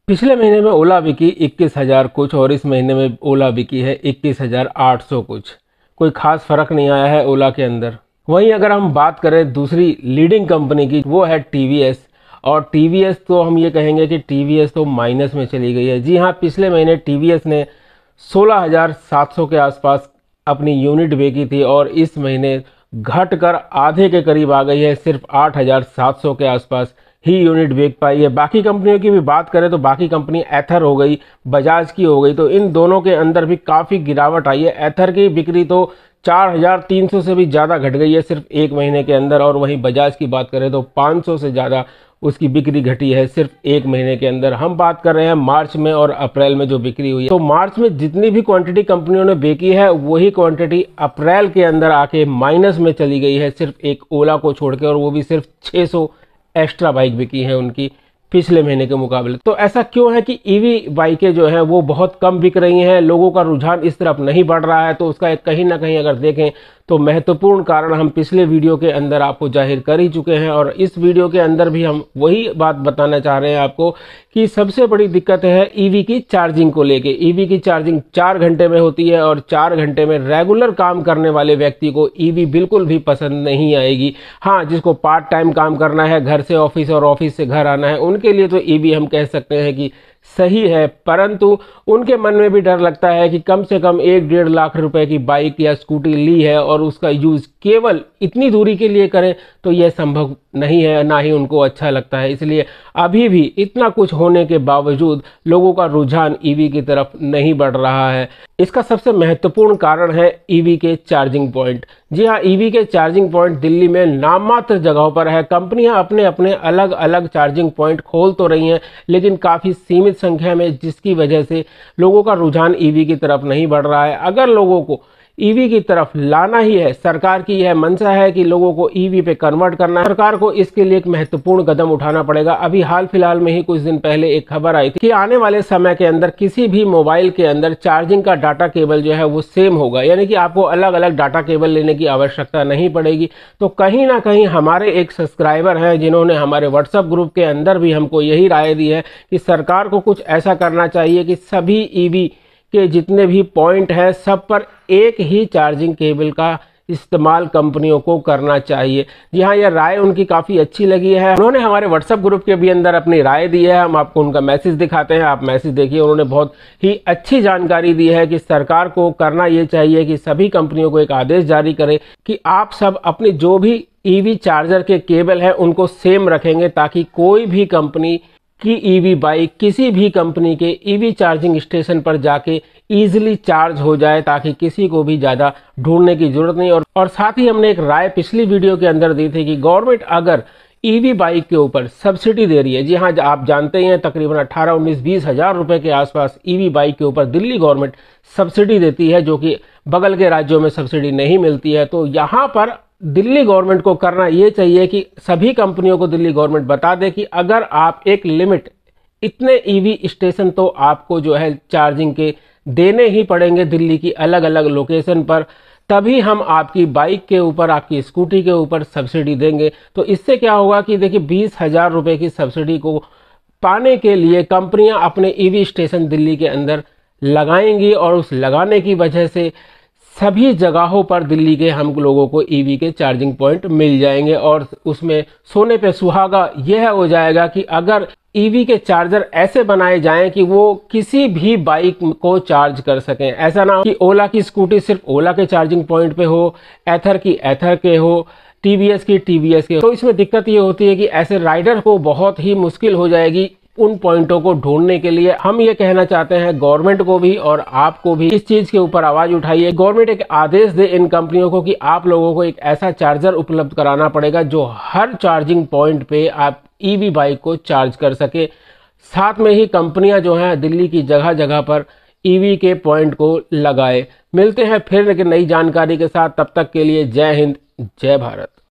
पिछले महीने में ओला बिकी 21,000 कुछ और इस महीने में ओला बिकी है 21,800 कुछ। कोई खास फर्क नहीं आया है ओला के अंदर। वहीं अगर हम बात करें दूसरी लीडिंग कंपनी की, वो है टीवीएस। और टीवीएस तो हम ये कहेंगे कि टीवीएस तो माइनस में चली गई है। जी हाँ, पिछले महीने टीवीएस ने 16,700 के आसपास अपनी यूनिट बेची थी और इस महीने घटकर आधे के करीब आ गई है, सिर्फ 8,700 के आसपास ही यूनिट बेच पाई है। बाकी कंपनियों की भी बात करें तो बाकी कंपनी एथर हो गई, बजाज की हो गई, तो इन दोनों के अंदर भी काफ़ी गिरावट आई है। एथर की बिक्री तो 4,300 से भी ज़्यादा घट गई है सिर्फ एक महीने के अंदर, और वहीं बजाज की बात करें तो 500 से ज़्यादा उसकी बिक्री घटी है सिर्फ एक महीने के अंदर। हम बात कर रहे हैं मार्च में और अप्रैल में जो बिक्री हुई है, तो मार्च में जितनी भी क्वांटिटी कंपनियों ने बेची है वही क्वांटिटी अप्रैल के अंदर आके माइनस में चली गई है, सिर्फ एक ओला को छोड़ के, और वो भी सिर्फ 600 एक्स्ट्रा बाइक बिकी हैं उनकी पिछले महीने के मुकाबले। तो ऐसा क्यों है कि ईवी बाइकें जो हैं वो बहुत कम बिक रही हैं, लोगों का रुझान इस तरफ नहीं बढ़ रहा है? तो उसका एक कहीं ना कहीं अगर देखें तो महत्वपूर्ण कारण हम पिछले वीडियो के अंदर आपको जाहिर कर ही चुके हैं, और इस वीडियो के अंदर भी हम वही बात बताना चाह रहे हैं आपको कि सबसे बड़ी दिक्कत है ईवी की चार्जिंग को लेके। ईवी की चार्जिंग 4 घंटे में होती है और 4 घंटे में रेगुलर काम करने वाले व्यक्ति को ईवी बिल्कुल भी पसंद नहीं आएगी। हाँ, जिसको पार्ट टाइम काम करना है, घर से ऑफिस और ऑफिस से घर आना है, उनके लिए तो ईवी हम कह सकते हैं कि सही है, परंतु उनके मन में भी डर लगता है कि कम से कम 1-1.5 लाख रुपए की बाइक या स्कूटी ली है और उसका यूज केवल इतनी दूरी के लिए करें तो यह संभव नहीं है, ना ही उनको अच्छा लगता है। इसलिए अभी भी इतना कुछ होने के बावजूद लोगों का रुझान ईवी की तरफ नहीं बढ़ रहा है। इसका सबसे महत्वपूर्ण कारण है ईवी के चार्जिंग पॉइंट। जी हाँ, ईवी के चार्जिंग पॉइंट दिल्ली में नाममात्र जगहों पर है। कंपनियां अपने अपने अलग अलग चार्जिंग पॉइंट खोल तो रही हैं, लेकिन काफ़ी सीमित संख्या में, जिसकी वजह से लोगों का रुझान ईवी की तरफ नहीं बढ़ रहा है। अगर लोगों को ईवी की तरफ लाना ही है, सरकार की यह मंशा है कि लोगों को ईवी पे कन्वर्ट करना है, सरकार को इसके लिए एक महत्वपूर्ण कदम उठाना पड़ेगा। अभी हाल फिलहाल में ही कुछ दिन पहले एक खबर आई थी कि आने वाले समय के अंदर किसी भी मोबाइल के अंदर चार्जिंग का डाटा केबल जो है वो सेम होगा, यानी कि आपको अलग अलग डाटा केबल लेने की आवश्यकता नहीं पड़ेगी। तो कहीं ना कहीं हमारे एक सब्सक्राइबर हैं जिन्होंने हमारे व्हाट्सएप ग्रुप के अंदर भी हमको यही राय दी है कि सरकार को कुछ ऐसा करना चाहिए कि सभी ईवी के जितने भी पॉइंट है सब पर एक ही चार्जिंग केबल का इस्तेमाल कंपनियों को करना चाहिए। जी हाँ, यह राय उनकी काफ़ी अच्छी लगी है। उन्होंने हमारे व्हाट्सएप ग्रुप के भी अंदर अपनी राय दी है, हम आपको उनका मैसेज दिखाते हैं, आप मैसेज देखिए। उन्होंने बहुत ही अच्छी जानकारी दी है कि सरकार को करना ये चाहिए कि सभी कंपनियों को एक आदेश जारी करे कि आप सब अपनी जो भी ईवी चार्जर के केबल हैं उनको सेम रखेंगे, ताकि कोई भी कंपनी की ईवी बाइक किसी भी कंपनी के ईवी चार्जिंग स्टेशन पर जाके इजीली चार्ज हो जाए, ताकि किसी को भी ज़्यादा ढूंढने की जरूरत नहीं। और साथ ही हमने एक राय पिछली वीडियो के अंदर दी थी कि गवर्नमेंट अगर ईवी बाइक के ऊपर सब्सिडी दे रही है, जी हाँ, आप जानते हैं तकरीबन 18, 19, 20 हज़ार रुपए के आसपास ईवी बाइक के ऊपर दिल्ली गवर्नमेंट सब्सिडी देती है, जो कि बगल के राज्यों में सब्सिडी नहीं मिलती है। तो यहाँ पर दिल्ली गवर्नमेंट को करना ये चाहिए कि सभी कंपनियों को दिल्ली गवर्नमेंट बता दे कि अगर आप एक लिमिट, इतने ईवी स्टेशन तो आपको जो है चार्जिंग के देने ही पड़ेंगे दिल्ली की अलग अलग लोकेशन पर, तभी हम आपकी बाइक के ऊपर, आपकी स्कूटी के ऊपर सब्सिडी देंगे। तो इससे क्या होगा कि देखिए 20,000 रुपए की सब्सिडी को पाने के लिए कंपनियां अपने ईवी स्टेशन दिल्ली के अंदर लगाएंगी, और उस लगाने की वजह से सभी जगहों पर दिल्ली के हम लोगों को ईवी के चार्जिंग पॉइंट मिल जाएंगे। और उसमें सोने पे सुहागा यह हो जाएगा कि अगर ईवी के चार्जर ऐसे बनाए जाएं कि वो किसी भी बाइक को चार्ज कर सकें। ऐसा ना हो कि ओला की स्कूटी सिर्फ ओला के चार्जिंग पॉइंट पे हो, एथर की एथर के हो, टीवीएस की टीवीएस के। तो इसमें दिक्कत ये होती है कि ऐसे राइडर को बहुत ही मुश्किल हो जाएगी उन पॉइंटों को ढूंढने के लिए। हम ये कहना चाहते हैं गवर्नमेंट को भी और आपको भी इस चीज के ऊपर आवाज उठाइए। गवर्नमेंट एक आदेश दे इन कंपनियों को कि आप लोगों को एक ऐसा चार्जर उपलब्ध कराना पड़ेगा जो हर चार्जिंग पॉइंट पे आप ईवी बाइक को चार्ज कर सके। साथ में ही कंपनियां जो हैं दिल्ली की जगह जगह पर ईवी के पॉइंट को लगाए। मिलते हैं फिर एक नई जानकारी के साथ, तब तक के लिए जय हिंद, जय भारत।